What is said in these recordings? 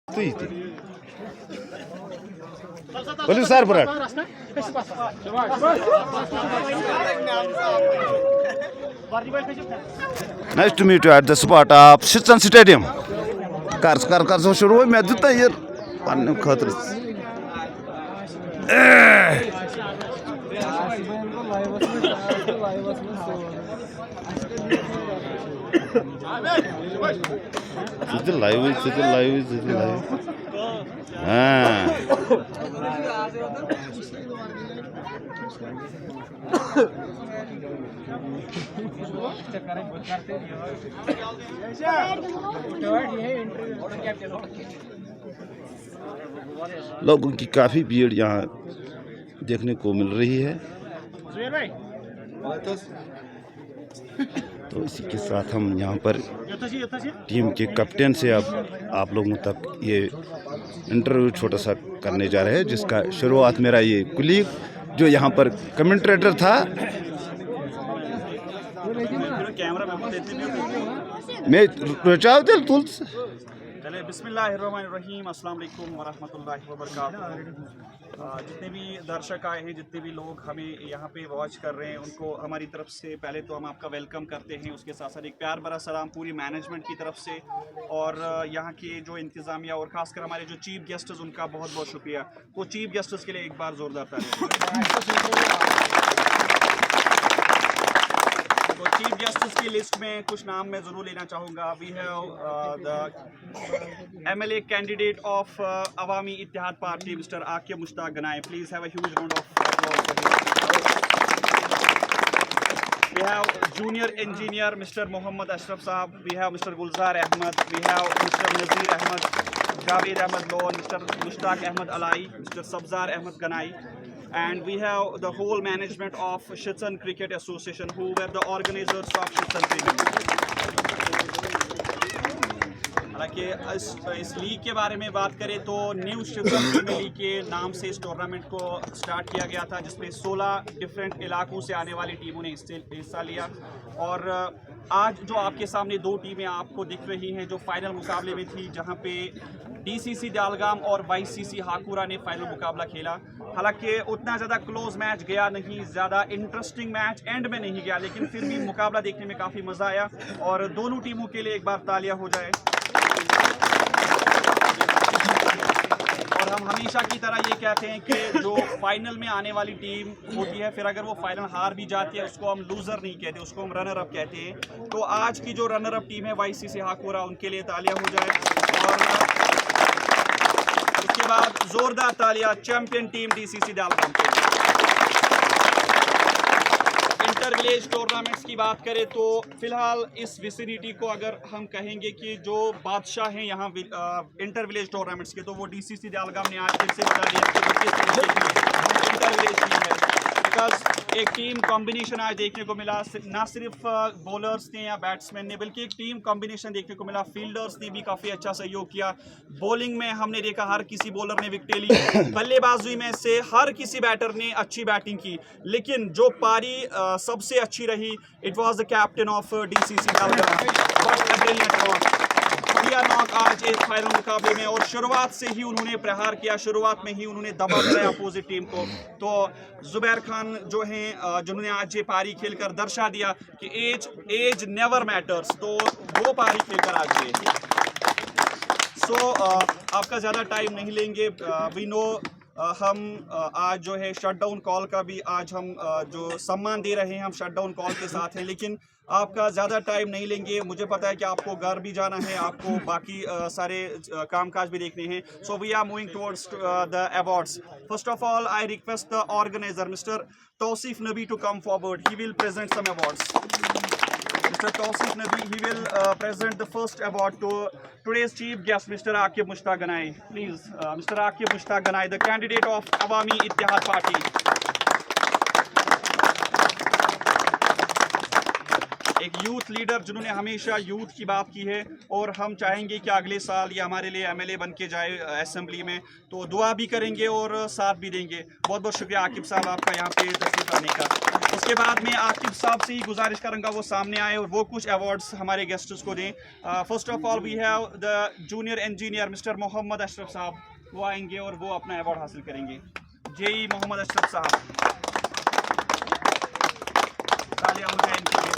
Sar Barat. Nice to meet you at the spot of Shitan Stadium. Kar so shuru मैं जुता यार पाने खातर live हाँ लोगों की काफी भीड़ यहाँ देखने को मिल रही है। तो इसी के साथ हम यहाँ पर टीम के कैप्टन से अब आप लोगों तक ये इंटरव्यू छोटा सा करने जा रहे हैं, जिसका शुरुआत मेरा ये कुलीग जो यहाँ पर कमेंटेटर था मैं रचाव दिल तुल्स चले बिस्मिल्लाहिर्रहमानिर्रहीम अस्सलाम वालेकुम वरहमतुल्लाहि वबरकातुहू। जितने भी दर्शक आए हैं, जितने भी लोग हमें यहाँ पे वॉच कर रहे हैं, उनको हमारी तरफ से पहले तो हम आपका वेलकम करते हैं। उसके साथ साथ एक प्यार भरा सलाम पूरी मैनेजमेंट की तरफ से और यहाँ के जो इंतज़ामिया और ख़ासकर हमारे जो चीफ गेस्ट्स उनका बहुत बहुत शुक्रिया। तो चीफ गेस्ट्स के लिए एक बार ज़ोरदार तालियां। तो चीफ गेस्ट्स की लिस्ट में कुछ नाम मैं ज़रूर लेना चाहूँगा। We have the MLA candidate of Awami Ittehad party mister Aqib Mushtaq Ganai. Please have a huge round of applause। We have junior engineer Mr. Mohammad Ashraf Saab. We have Mr. Gulzar Ahmed. We have Mr. Nazir Ahmed, Javed Ahmed Lon, Mr. Mushtaq Ahmed Alai, Mr. Sabzar Ahmed Ganai. And we have the whole management of Shitan Cricket Association, who were the organizers of Shitan Cricket. हालांकि इस league के बारे में बात करें तो new शिtan premiere league के नाम से इस टूर्नामेंट को स्टार्ट किया गया था, जिसमें 16 डिफरेंट इलाकों से आने वाली टीमों ने हिस्सा लिया। और आज जो आपके सामने दो टीमें आपको दिख रही हैं जो फाइनल मुकाबले में थी, जहां पे DCC डालगाम और YCC हाकुरा ने फाइनल मुकाबला खेला। हालांकि उतना ज़्यादा क्लोज मैच गया नहीं, ज़्यादा इंटरेस्टिंग मैच एंड में नहीं गया, लेकिन फिर भी मुकाबला देखने में काफ़ी मज़ा आया और दोनों टीमों के लिए एक बार तालियां हो जाए। और हम हमेशा की तरह ये कहते हैं कि जो फाइनल में आने वाली टीम होती है, फिर अगर वो फाइनल हार भी जाती है उसको हम लूज़र नहीं कहते, उसको हम रनर अप कहते हैं। तो आज की जो रनर अप टीम है YCC हाकुरा, उनके लिए तालियां हो जाए। और उसके बाद जोरदार तालियां चैंपियन टीम DCC डालगाम के लिए। इंटर विलेज टूर्नामेंट्स की बात करें तो फिलहाल इस विसिनिटी को अगर हम कहेंगे कि जो बादशाह हैं यहाँ इंटर विलेज टूर्नामेंट्स के, तो वो DCC डालगाम ने आज फिर से बता दिया कि इंटर विलेज टीम है। बिकॉज एक टीम कॉम्बिनेशन आज देखने को मिला, ना सिर्फ बॉलर्स ने या बैट्समैन ने, बल्कि एक टीम कॉम्बिनेशन देखने को मिला। फील्डर्स ने भी काफ़ी अच्छा सहयोग किया। बॉलिंग में हमने देखा हर किसी बॉलर ने विकेटें ली, बल्लेबाजी में से हर किसी बैटर ने अच्छी बैटिंग की, लेकिन जो पारी सबसे अच्छी रही, it was the captain of DCC knock आज एक फाइनल मुकाबले में। और शुरुआत से ही उन्होंने प्रहार किया, शुरुआत में ही उन्होंने दबा दिया अपोजिट टीम को। तो जुबैर खान जो हैं, जिन्होंने आज ये पारी खेलकर दर्शा दिया कि एज नेवर मैटर्स, तो वो पारी खेलकर आज ये। सो आपका ज़्यादा टाइम नहीं लेंगे। वी नो हम आज जो है शटडाउन कॉल का भी आज हम जो सम्मान दे रहे हैं, हम शटडाउन कॉल के साथ हैं, लेकिन आपका ज़्यादा टाइम नहीं लेंगे। मुझे पता है कि आपको घर भी जाना है, आपको बाकी सारे कामकाज भी देखने हैं। So we are moving towards the awards. First of all I request the organiser mister Tausif Nabi to come forward. He will present some awards. Mr. Tausif Nabi, he will present the first award to today's chief guest, Mr. Akib Mushtaq Ganai. Please, Mr. Akib Mushtaq Ganai, the candidate of Awami Ittihad Party. एक youth leader जिन्होंने हमेशा youth की बात की है और हम चाहेंगे कि अगले साल ये हमारे लिए एमएलए बन के जाए असेंबली में, तो दुआ भी करेंगे और साथ भी देंगे। बहुत बहुत शुक्रिया आकिब साहब आपका यहाँ पे तशरीफ लाने का। उसके बाद मैं आकिब साहब से ही गुजारिश करूँगा वो सामने आए और वो कुछ अवार्ड्स हमारे गेस्ट्स को दें। First of all we have the junior engineer mister Mohammad Ashraf साहब, वो आएंगे और वो अपना अवार्ड हासिल करेंगे। जेई मोहम्मद अशरफ साहब, तालियां हो जाए इनके लिए।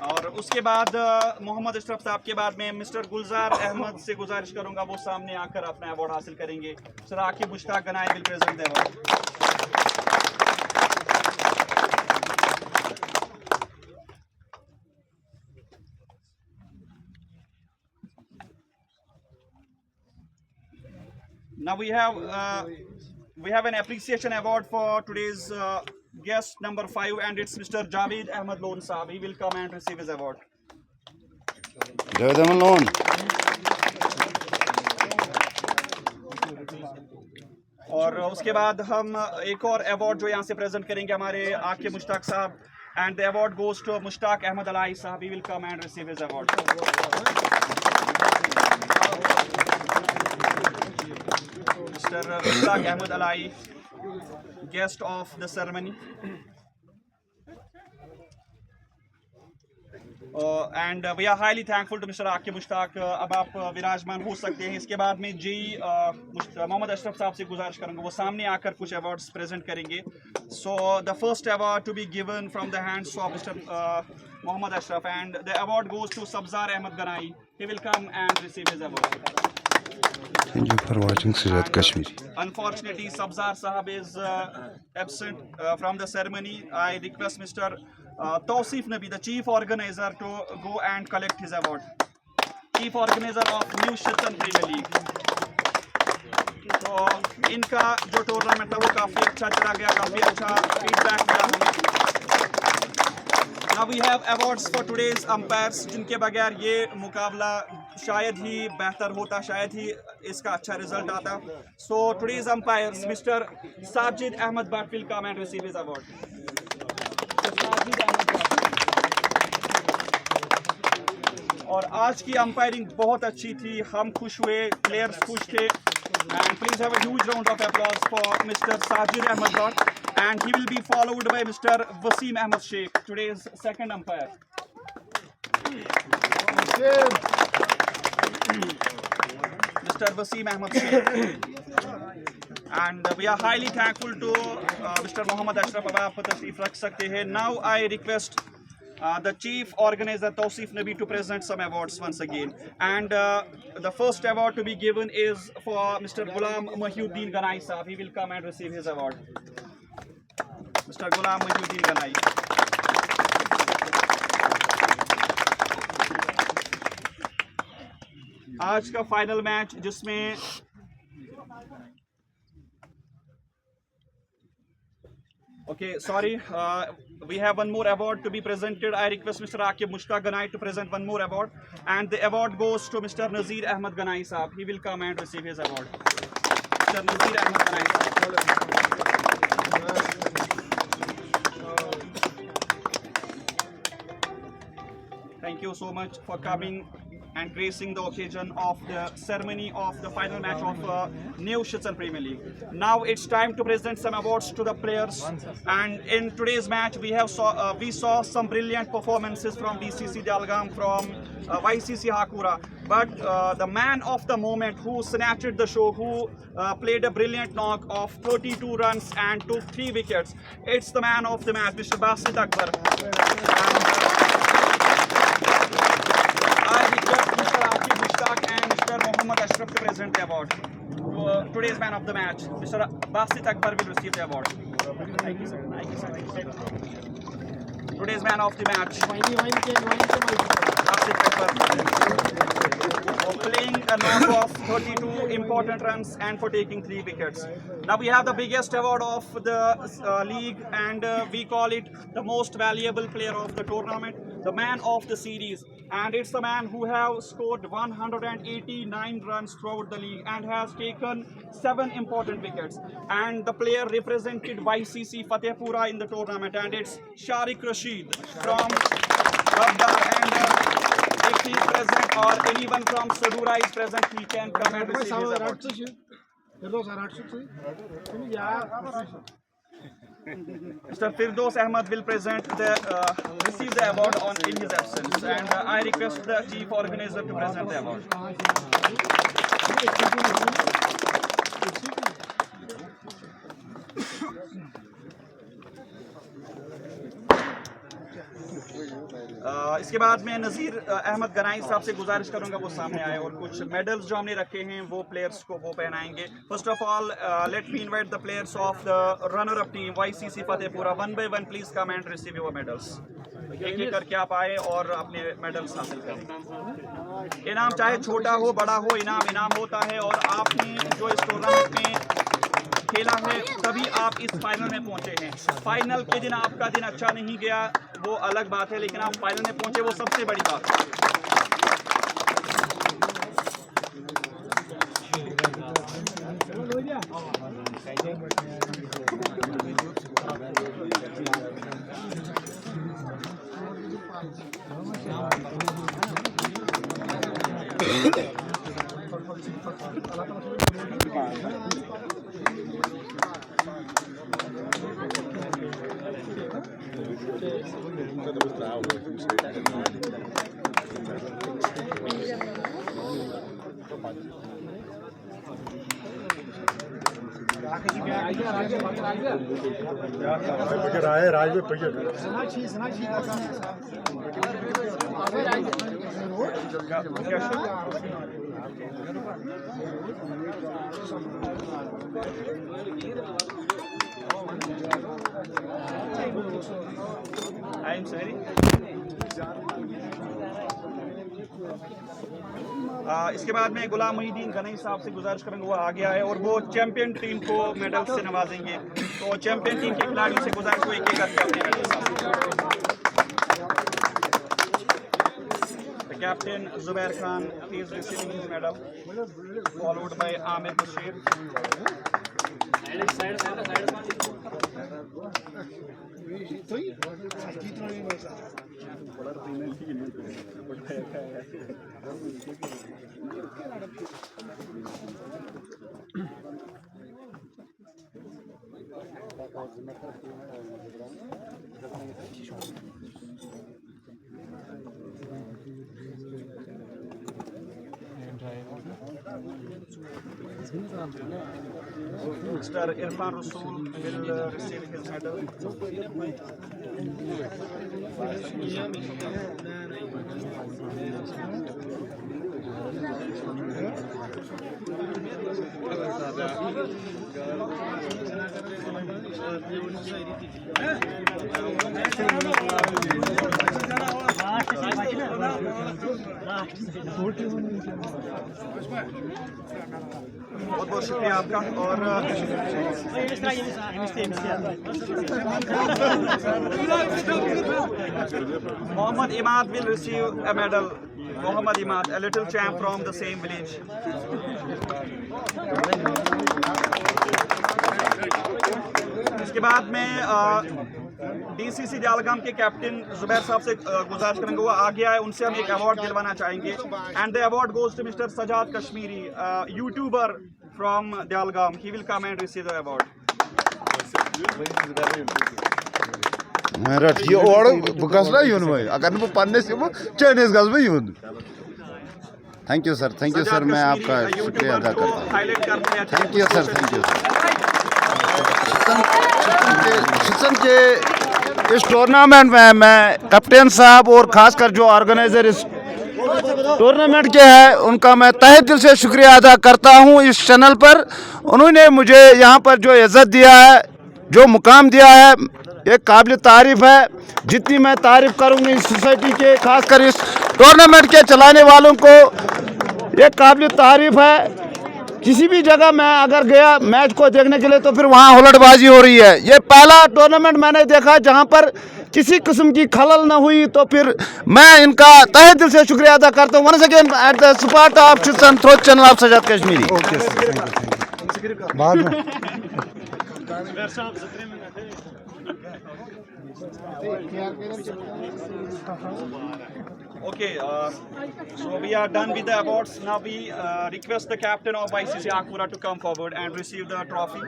और उसके बाद मोहम्मद अशरफ साहब के बाद में मिस्टर गुलजार अहमद से गुजारिश करूंगा वो सामने आकर अपना अवार्ड हासिल करेंगे। Sir Aqib Mushtaq Ganai will present the award. Now we have an appreciation award for today's guest number 5, and it's Mr. Javed Ahmed Lone Saab. He will come and receive his award. Javed Ahmed Lone. और उसके बाद हम एक और अवार्ड जो यहाँ से प्रेजेंट करेंगे हमारे आके मुश्ताक साहब, and the award goes to Mushtaq Ahmed Alai Saab. He will come and receive his award. Mr. Mushtaq Ahmed Alai, guest of the ceremony. And we are highly thankful to Mr. Akib Mushtaq. अब आप विराजमान हो सकते हैं। इसके बाद में जी मोहम्मद अशरफ साहब से गुजारिश करूँगा वो सामने आकर कुछ अवार्ड्स प्रेजेंट करेंगे। So the first award to be given from the hands of Mr. Mohammad Ashraf, and the award goes to Sabzar Ahmed Ganai. He will come and receive his award. Thank you for watching Sujat Kashmiri. Unfortunately, Sabzar Sahab is absent from the ceremony. I request Mr. Tausif Nabi, the chief organizer, to go and collect his award. Chief organizer of New Shaitan Premier League. तो इनका जो tournament था वो काफ़ी अच्छा चला गया, काफ़ी अच्छा फीडबैक मिला हमें। Now we have awards for today's umpires, जिनके बगैर ये मुकाबला शायद ही बेहतर होता, शायद ही इसका अच्छा रिजल्ट आता। So today's umpires, Mr. Sajid Ahmed Bhatt will come and receive his award. Sajid Ahmed Bhatt. और आज की अंपायरिंग बहुत अच्छी थी, हम खुश हुए, प्लेयर्स खुश थे। And please have a huge round of applause for Mr. Sajid Ahmed Bhatt, and he will be followed by Mr. Wasim Ahmed Sheikh, today's second umpire. Mr. Wasim Ahmed Sheikh. And we are highly thankful to Mr. Mohammad Ashraf. अब आप तशरीफ रख सकते हैं। Now I request the chief organizer Tausif Nabi to present some awards once again, and the first award to be given is for Mr. Ghulam Mahiuddin Ganai Sahab. He will come and receive his award. Mr. Ghulam Mahiuddin Ganai. आज का final match जिसमें we have one more award to be presented. I request Mr. Akib Mushtaq Ganai to present one more award, and the award goes to Mr. Nazir Ahmed Ganai Sahab. He will come and receive his award. Mr. Nazir Ahmed Ganai Sahab. Thank you so much for coming and gracing the occasion of the ceremony of the final match of New Shaitan Premier League. Now it's time to present some awards to the players, and in today's match we saw some brilliant performances from BCC Dalgam, from YCC Hakura, but the man of the moment who snatched the show, who played a brilliant knock of 32 runs and took 3 wickets, it's the man of the match, Mr. Basit Akbar. I request Mr. Akib Mushtaq and Mr. Mohammad Ashraf to present the award. Today's man of the match, Mr. Basit Akbar, will receive the award. Thank you, sir. Thank you, sir. Today's man of the match, Basit Akbar, for playing a knock of 32 important runs and for taking 3 wickets. Now we have the biggest award of the league, and we call it the most valuable player of the tournament. the man of the series, and it's the man who have scored 189 runs throughout the league and has taken 7 important wickets, and the player represented YCC Fatehpura in the tournament, and it's Sharik Rashid from Rabdar. And if he is present or anyone from Sadura is present, he can come and receive his award. Mr. Firdos Ahmed will receive the award in his absence, and I request the chief organizer to present the award. इसके बाद मैं नज़ीर अहमद गनाई साहब से गुजारिश करूंगा वो सामने आए और कुछ मेडल्स जो हमने रखे हैं वो प्लेयर्स को वो पहनाएंगे. First of all let me invite the players of the runner up team YCC Fatehpura. One by one please come and receive your medals. एक एक करके आप आए और अपने मेडल्स हासिल करें. इनाम चाहे छोटा हो बड़ा हो, इनाम होता है, और आपने जो इस टूर्नामेंट में खेला है तभी आप इस फाइनल में पहुंचे हैं. फाइनल के दिन आपका दिन अच्छा नहीं गया वो अलग बात है, लेकिन आप फाइनल में पहुंचे वो सबसे बड़ी बात है. I'm sorry. इसके बाद में गुलाम मुहीद्दीन गनई साहब से गुजारिश करेंगे, वो आ गया है और वो चैंपियन टीम को मेडल से नवाजेंगे. तो चैंपियन टीम के खिलाड़ियों से गुजारिश को एक एक करके अपने medal. The captain Zubair Khan is receiving his medal, followed by Amir Bashir. Mr. Irfan Rasool will receive his medal. बहुत बहुत शुक्रिया आपका. और Mohammad Imad will receive a medal. Mohammad Imad, a little champ from the same village. इसके बाद में DCC जालगाम के captain Zubair साहब से गुजारिश करेंगे, वो आ गया है, उनसे हम एक अवार्ड दिलवाना चाहेंगे. And the award goes to mister Sajad Kashmiri, YouTuber from Jalgam. He will come and receive the award. मेरा ये अवार्ड बकस ना यून भाई अगर न पन्ने से वो चैनेस गज में यून. थैंक यू सर, मैं आपका शुक्रिया अदा करता हूँ. Thank you sir. शिसन के इस टूर्नामेंट में मैं कैप्टन साहब और ख़ासकर जो ऑर्गेनाइज़र इस टूर्नामेंट के हैं उनका मैं तहे दिल से शुक्रिया अदा करता हूं. इस चैनल पर उन्होंने मुझे यहां पर जो इज़्ज़त दिया है, जो मुकाम दिया है, एक काबिल तारीफ़ है. जितनी मैं तारीफ़ करूंगी इस सोसाइटी के, खासकर इस टूर्नामेंट के चलाने वालों को, एक काबिल तारीफ़ है. किसी भी जगह मैं अगर गया मैच को देखने के लिए तो फिर वहाँ हुलड़बाजी हो रही है. ये पहला टूर्नामेंट मैंने देखा जहाँ पर किसी किस्म की खलल ना हुई, तो फिर मैं इनका तहे दिल से शुक्रिया अदा करता हूँ। Once again at the spot of throw channel of Sajad Kashmiri. Okay sir, thank you. बाद में Okay, so we are done with the awards. Now we request the captain of ICC Akura to come forward and receive the trophy.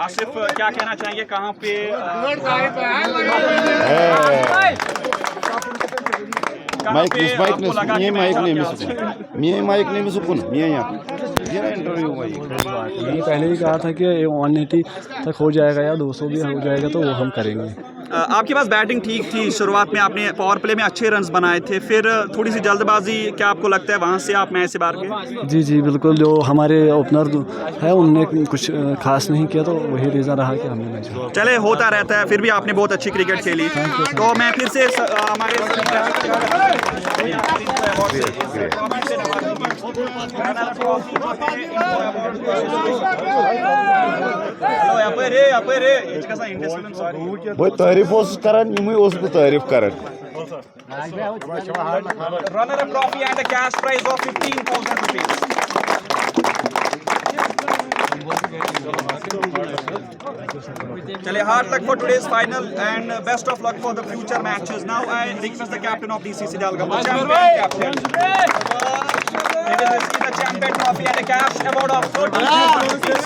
Asif, क्या कहना चाहेंगे, कहाँ पे mic नहीं सुकून interview भाई। मैंने पहले ही कहा था कि 180 तक हो जाएगा या 200 भी हो जाएगा तो वो हम करेंगे। आपके पास बैटिंग ठीक थी, शुरुआत में आपने पावर प्ले में अच्छे रन्स बनाए थे, फिर थोड़ी सी जल्दबाजी, क्या आपको लगता है वहाँ से आप मैच से बाहर गए? जी जी बिल्कुल, जो हमारे ओपनर है उनने कुछ खास नहीं किया, तो वही रीज़न रहा कि हमने मैच। चले, होता रहता है, फिर भी आपने बहुत अच्छी क्रिकेट खेली। तो मैं फिर से हमारे वो तारीफ करान, तारीफ करान। runner-up trophy and a cash prize of 15,000 rupees. Chale, hard luck for today's final and best of luck for the future matches. Now I request the captain of DCC Dalgam, the champion captain. He will receive the champion trophy and a cash award of 30,000 rupees.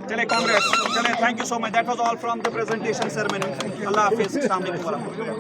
Chale, congrats. Chale, thank you so much. That was all from the presentation ceremony. Allah Hafiz. Assalamu alaikum.